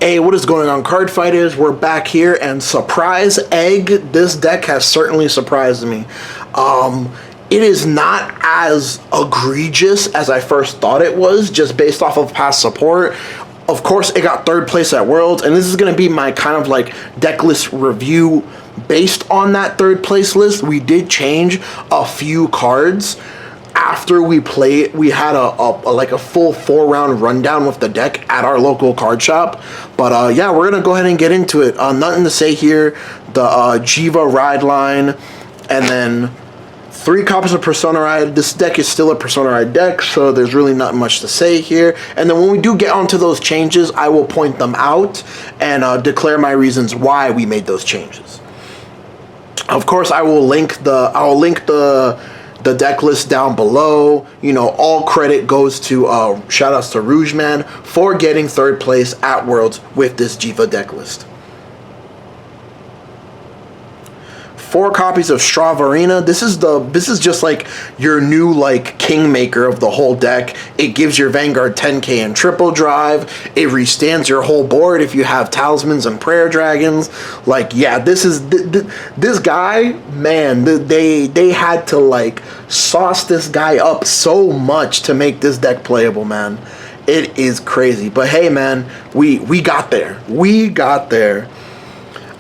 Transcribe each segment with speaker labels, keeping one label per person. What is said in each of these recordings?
Speaker 1: Hey, what is going on, card fighters? We're back here, and surprise egg, this deck has certainly surprised me. It is not as egregious as I first thought it was, just based off of past support. Of course, it got third place at Worlds, and this is going to be my kind of like deck list review based on that third place list. We did change a few cards after we played. We had a full 4-round rundown with the deck at our local card shop. But yeah, we're gonna go ahead and get into it. Nothing to say here. The JHEVA ride line, and then 3 copies of Persona Ride. This deck is still a Persona Ride deck, so there's really not much to say here. And then when we do get onto those changes, I will point them out and declare my reasons why we made those changes. Of course, I will link the deck list down below. You know, all credit goes to shout outs to ROOJMAN for getting third place at Worlds with this JHEVA deck list. 4 copies of Stravarina. This is just like your new like kingmaker of the whole deck. It gives your Vanguard 10k in triple drive. It restands your whole board if you have talismans and prayer dragons. Like, yeah, this is this guy, man. They had to like sauce this guy up so much to make this deck playable, man. It is crazy. But hey, man, we got there. We got there.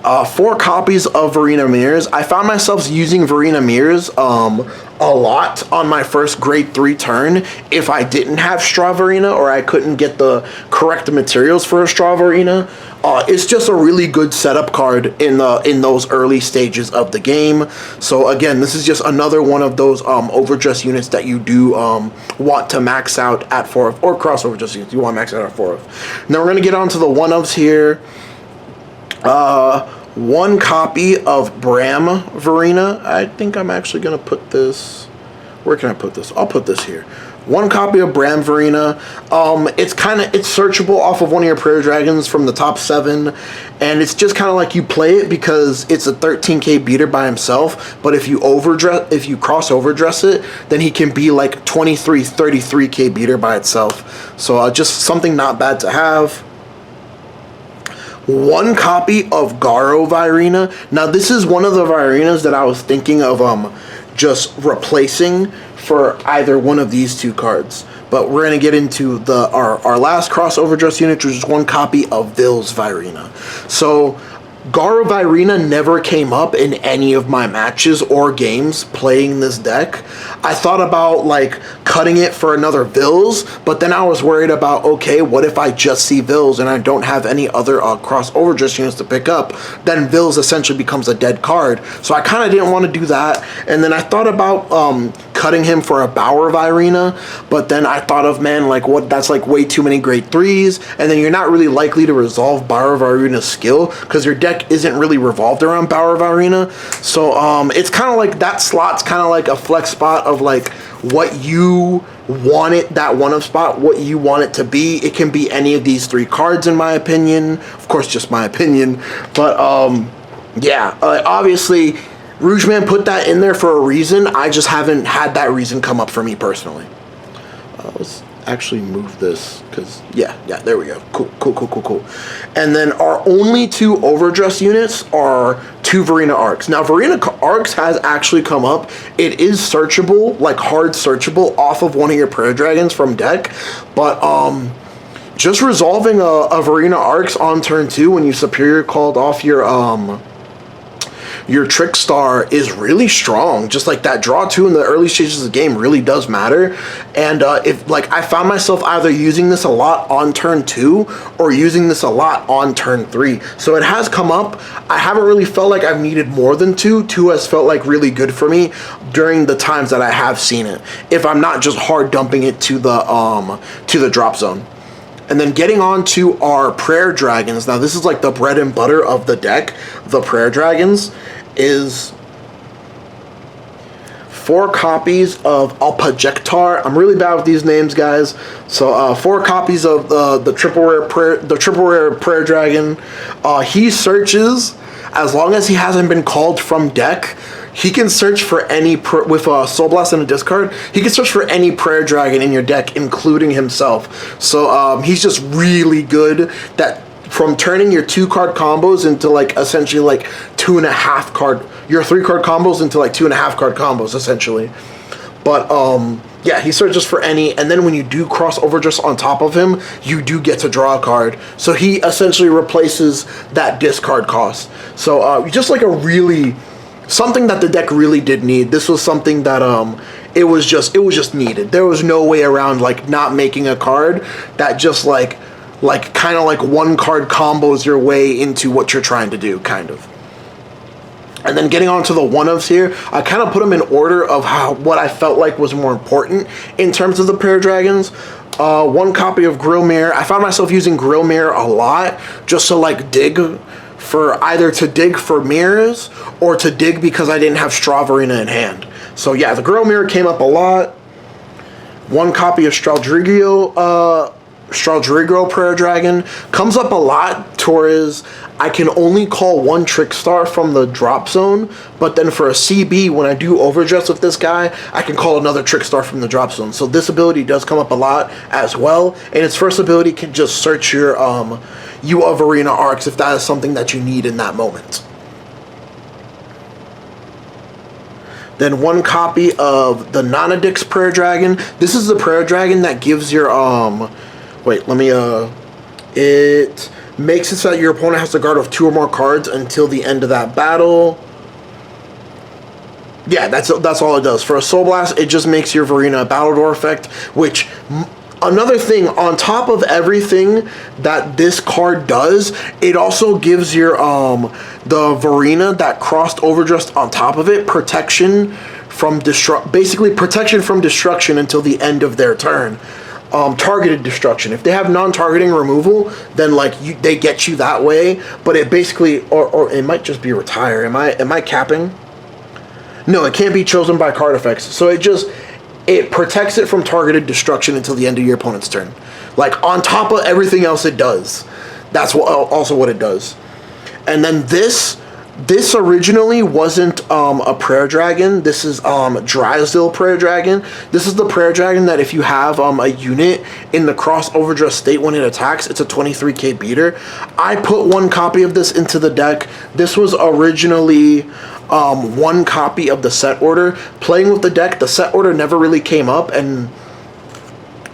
Speaker 1: 4 copies of Verena Mirrors. I found myself using Verena Mirrors a lot on my first grade 3 turn if I didn't have Stravarina or I couldn't get the correct materials for a Stravarina. It's just a really good setup card in those early stages of the game. So again, this is just another one of those overdress units that you do want to max out at 4-of, or cross overdress units you want to max out at 4-of. Now we're gonna get on to the 1-ofs here. 1 copy of Bram Verena. I think I'm actually gonna put this. Where can I put this? I'll put this here. 1 copy of Bram Verena. It's searchable off of one of your prayer dragons from the top 7, and it's just kind of like you play it because it's a 13k beater by himself. But if you cross overdress it, then he can be like 33k beater by itself. So just something not bad to have. 1 copy of Garo Virina. Now this is one of the Virinas that I was thinking of just replacing for either one of these 2 cards. But we're going to get into our last crossover dress unit, which is 1 copy of Vill's Virina. So Garo Virina never came up in any of my matches or games playing this deck. I thought about like cutting it for another Vils, but then I was worried about, okay, what if I just see Vils and I don't have any other crossover dress units to pick up? Then Vils essentially becomes a dead card. So I kind of didn't want to do that. And then I thought about cutting him for a Bauer Virina, but then I thought of, man, like what? That's like way too many grade 3s, and then you're not really likely to resolve Bauer Virina's skill because your deck isn't really revolved around Bauer Virina. So it's kind of like that slot's kind of like a flex spot of like what you want it, that 1-of spot, what you want it to be. It can be any of these 3 cards in my opinion. Of course, just my opinion. But yeah, obviously ROOJMAN put that in there for a reason. I just haven't had that reason come up for me personally. Let's actually move this because yeah, there we go. Cool. And then our only 2 overdress units are 2 Verena Arcs. Now Verena Arcs has actually come up. It is searchable, like hard searchable off of one of your prayer dragons from deck, but just resolving a Verena Arcs on turn 2 when you superior called off your Trick Star is really strong. Just like that draw 2 in the early stages of the game really does matter. And if like I found myself either using this a lot on turn 2 or using this a lot on turn 3. So it has come up. I haven't really felt like I've needed more than 2. 2 has felt like really good for me during the times that I have seen it, if I'm not just hard dumping it to the drop zone. And then getting on to our prayer dragons. Now this is like the bread and butter of the deck. The prayer dragons is 4 copies of Alpajectar. I'm really bad with these names, guys. So 4 copies of the triple rare prayer dragon. He searches as long as he hasn't been called from deck. He can search for any, with a Soul Blast and a discard, he can search for any prayer dragon in your deck, including himself. So he's just really good. That from turning your 2-card combos into like essentially like 2.5 card, your 3-card combos into like 2.5 card combos essentially. But yeah, he searches for any, and then when you do cross Overdress on top of him, you do get to draw a card. So he essentially replaces that discard cost. So just like a really, something that the deck really did need. This was something that it was just needed. There was no way around like not making a card that just like kind of like 1-card combos your way into what you're trying to do, kind of. And then getting on to the one-ofs here, I kind of put them in order of what I felt like was more important in terms of the Prayer Dragons. 1 copy of Grill Mirror. I found myself using Grill Mirror a lot just to like dig for either to dig for mirrors or to dig because I didn't have Stravaarina in hand. So yeah, the Grill Mirror came up a lot. 1 copy of Straldrigo Prayer Dragon comes up a lot towards I can only call 1 Trickstar from the drop zone, but then for a CB, when I do Overdress with this guy, I can call another Trickstar from the drop zone. So this ability does come up a lot as well, and its first ability can just search your U of Arena arcs if that is something that you need in that moment. Then 1 copy of the Nonadix Prayer Dragon. This is the Prayer Dragon that gives your it makes it so that your opponent has to guard off 2 or more cards until the end of that battle. Yeah, that's all it does. For a Soul Blast, it just makes your Varina a Battle Door effect, which, another thing, on top of everything that this card does, it also gives your, the Varina that crossed Overdressed on top of it, protection from basically protection from destruction until the end of their turn. Targeted destruction. If they have non-targeting removal, then like they get you that way. But it basically, or it might just be retire. Am I capping? No, it can't be chosen by card effects. So it protects it from targeted destruction until the end of your opponent's turn. Like on top of everything else it does. That's also what it does. And then this originally wasn't a Prayer Dragon. This is Drysdale Prayer Dragon. This is the Prayer Dragon that if you have a unit in the cross Overdress state when it attacks, it's a 23k beater. I put 1 copy of this into the deck. This was originally 1 copy of the set order. Playing with the deck, the set order never really came up, and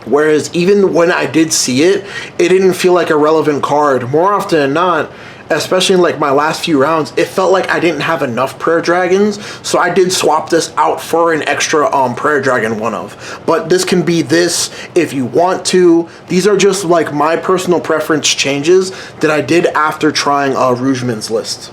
Speaker 1: whereas even when I did see it, it didn't feel like a relevant card. More often than not, especially in like my last few rounds, it felt like I didn't have enough Prayer Dragons, so I did swap this out for an extra Prayer Dragon one-of. But this can be this if you want to. These are just like my personal preference changes that I did after trying ROOJMAN's list.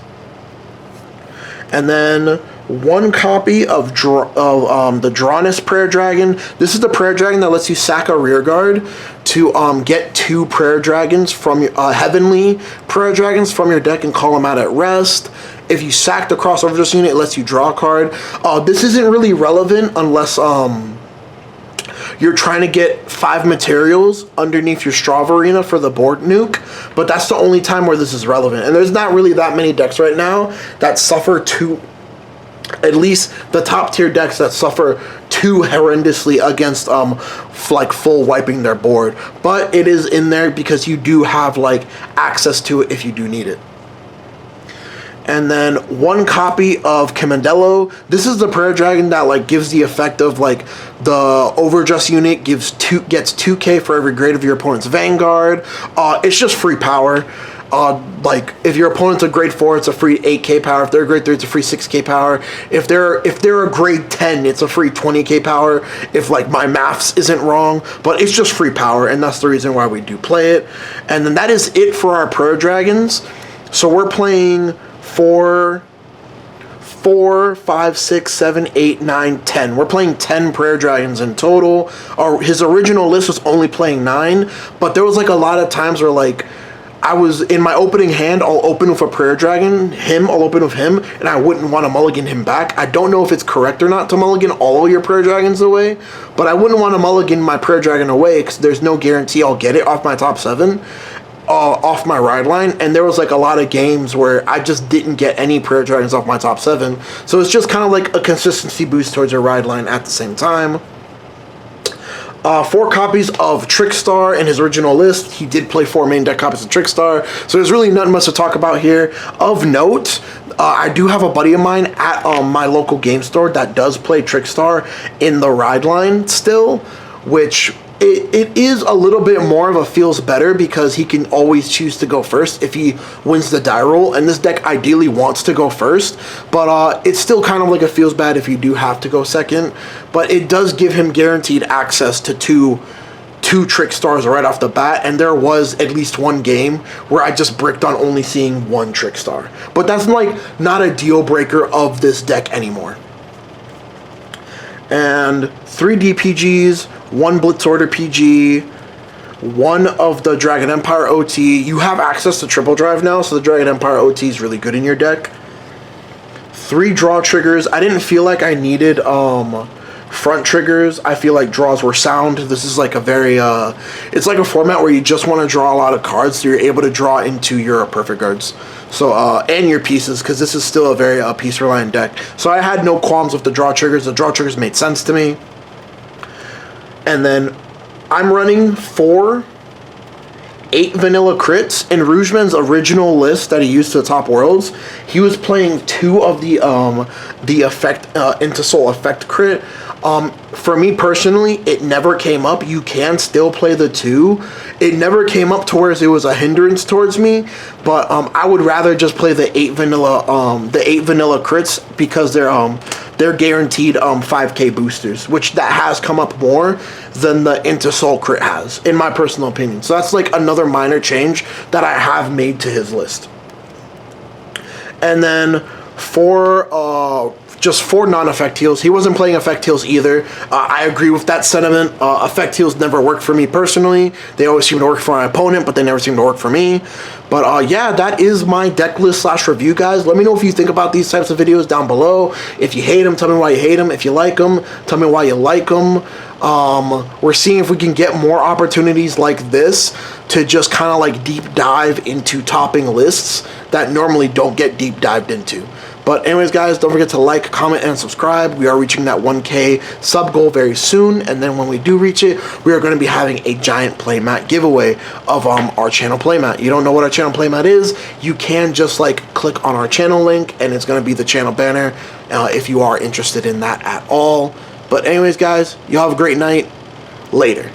Speaker 1: And then 1 copy of the Drawness Prayer Dragon. This is the Prayer Dragon that lets you sack a rearguard to get 2 Prayer Dragons from your Heavenly Prayer Dragons from your deck and call them out at rest. If you sack the crossover this unit, it lets you draw a card. This isn't really relevant unless you're trying to get 5 materials underneath your Stravaarina for the board nuke, but that's the only time where this is relevant. And there's not really that many decks right now that suffer at least the top tier decks that suffer too horrendously against like full wiping their board. But it is in there because you do have like access to it if you do need it. And then 1 copy of Camandello. This is the Prayer Dragon that like gives the effect of like the Overdress unit gets 2k for every grade of your opponent's Vanguard. It's just free power. Like if your opponent's a grade 4, it's a free 8k power. If they're a grade 3, it's a free 6k power. If they're a grade 10, it's a free 20k power. If like my maths isn't wrong, but it's just free power, and that's the reason why we do play it. And then that is it for our Prayer Dragons. So we're playing 4, 5, 6, 7, 8, 9, 10. We're playing 10 Prayer Dragons in total. His original list was only playing 9, but there was like a lot of times where like I was in my opening hand, I'll open with a Prayer Dragon, I'll open with him, and I wouldn't want to mulligan him back. I don't know if it's correct or not to mulligan all your Prayer Dragons away, but I wouldn't want to mulligan my Prayer Dragon away because there's no guarantee I'll get it off my top 7, off my ride line, and there was like a lot of games where I just didn't get any Prayer Dragons off my top 7, so it's just kind of like a consistency boost towards your ride line at the same time. 4 copies of Trickstar in his original list. He did play 4 main deck copies of Trickstar, so there's really nothing much to talk about here. Of note, I do have a buddy of mine at my local game store that does play Trickstar in the ride line still, which it is a little bit more of a feels better because he can always choose to go first if he wins the die roll, and this deck ideally wants to go first, but it's still kind of like a feels bad if you do have to go second, but it does give him guaranteed access to two Trickstars right off the bat, and there was at least one game where I just bricked on only seeing 1 Trickstar, but that's like not a deal breaker of this deck anymore. And 3 DPGs, 1 Blitz Order PG, 1 of the Dragon Empire OT. You have access to triple drive now, so the Dragon Empire OT is really good in your deck. 3 draw triggers. I didn't feel like I needed front triggers. I feel like draws were sound. This is like a very it's like a format where you just want to draw a lot of cards, so you're able to draw into your perfect guards, so and your pieces, because this is still a very piece reliant deck. So I had no qualms with the draw triggers. The draw triggers made sense to me. And then I'm running 4 8 vanilla crits. In ROOJMAN's original list that he used to the top worlds, he was playing 2 of the effect into soul effect crit. For me personally, it never came up. You can still play the 2. It never came up to where it was a hindrance towards me, but I would rather just play the 8 vanilla crits, because they're guaranteed 5k boosters, which that has come up more than the into soul crit has, in my personal opinion. So that's like another minor change that I have made to his list. And then just 4 non-effect heals. He wasn't playing effect heals either. I agree with that sentiment. Effect heals never work for me personally. They always seem to work for my opponent, but they never seem to work for me. But yeah, that is my deck list / review, guys. Let me know if you think about these types of videos down below. If you hate them, tell me why you hate them. If you like them, tell me why you like them. We're seeing if we can get more opportunities like this to just kind of like deep dive into topping lists that normally don't get deep dived into. But anyways, guys, don't forget to like, comment, and subscribe. We are reaching that 1K sub goal very soon, and then when we do reach it, we are going to be having a giant playmat giveaway of our channel playmat. You don't know what our channel playmat is, you can just like click on our channel link, and it's going to be the channel banner if you are interested in that at all. But anyways, guys, you have a great night. Later.